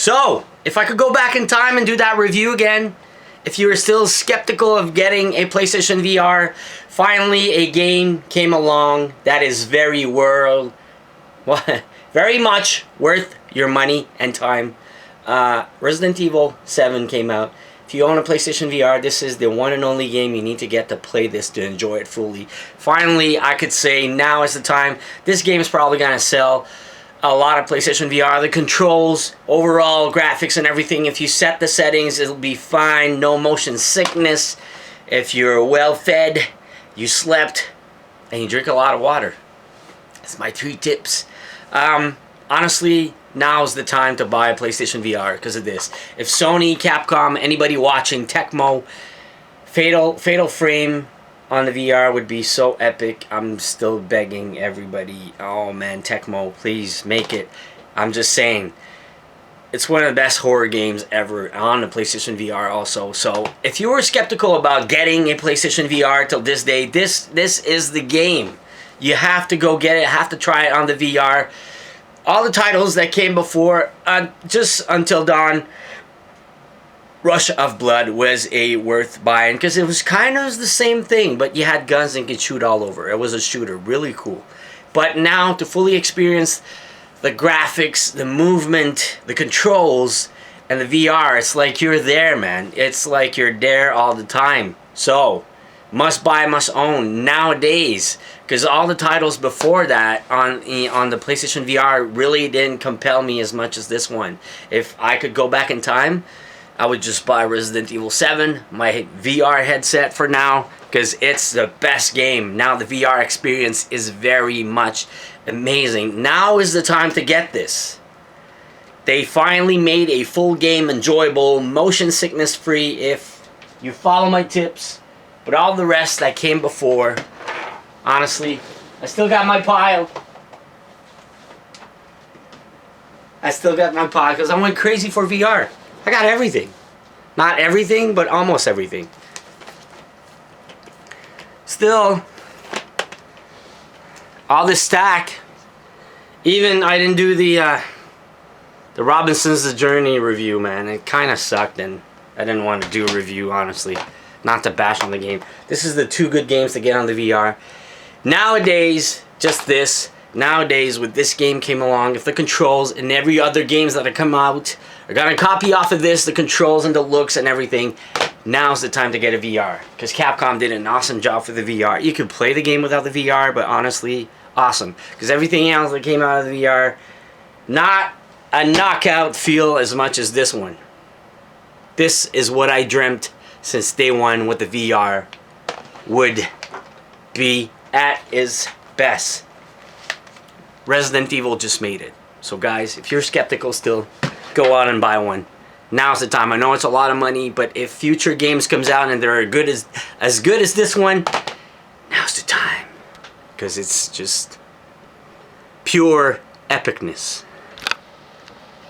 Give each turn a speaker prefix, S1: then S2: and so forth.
S1: So, if I could go back in time and do that review again, if you were still skeptical of getting a PlayStation VR, finally a game came along that is very much worth your money and time. Resident Evil 7 came out. If you own a PlayStation VR, this is the one and only game you need to get to play this to enjoy it fully. Finally, I could say now is the time. This game is probably going to sell a lot of PlayStation VR. The controls, overall graphics and everything, if you set the settings, it'll be fine. No motion sickness. If you're well fed, you slept, and you drink a lot of water. That's my 3 tips. Honestly, now's the time to buy a PlayStation VR because of this. If Sony, Capcom, anybody watching, Tecmo, Fatal Frame on the VR would be so epic. I'm still begging everybody. Oh man, Tecmo, please make it. I'm just saying, it's one of the best horror games ever on the PlayStation VR also. So if you were skeptical about getting a PlayStation VR till this day, this is the game. You have to go get it, have to try it on the VR. All the titles that came before, just Until Dawn, Rush of Blood was a worth buying because it was kind of the same thing, but you had guns and could shoot all over. It was a shooter, really cool. But now to fully experience the graphics, the movement, the controls, and the VR, it's like you're there, man. It's like you're there all the time. So, must buy, must own nowadays, because all the titles before that on the PlayStation VR really didn't compel me as much as this one. If I could go back in time, I would just buy Resident Evil 7, my VR headset for now, because it's the best game. Now the VR experience is very much amazing. Now is the time to get this. They finally made a full game enjoyable, motion sickness free if you follow my tips. But all the rest that came before, honestly, I still got my pile. Because I went crazy for VR. I got everything. Not everything, but almost everything. Still, all this stack. Even I didn't do the Robinson's Journey review, man. It kind of sucked, and I didn't want to do a review, honestly. Not to bash on the game. This is the 2 good games to get on the VR. Nowadays, just this. Nowadays, with this game came along, if the controls and every other games that have come out are gonna copy off of this, the controls and the looks and everything, now's the time to get a VR. Because Capcom did an awesome job for the VR. You could play the game without the VR, but honestly, awesome. Because everything else that came out of the VR, not a knockout feel as much as this one. This is what I dreamt since day one with the VR would be at its best. Resident Evil just made it. So guys, if you're skeptical still, go out and buy one. Now's the time. I know it's a lot of money, but if future games comes out and they're as good as this one, now's the time. Because it's just pure epicness.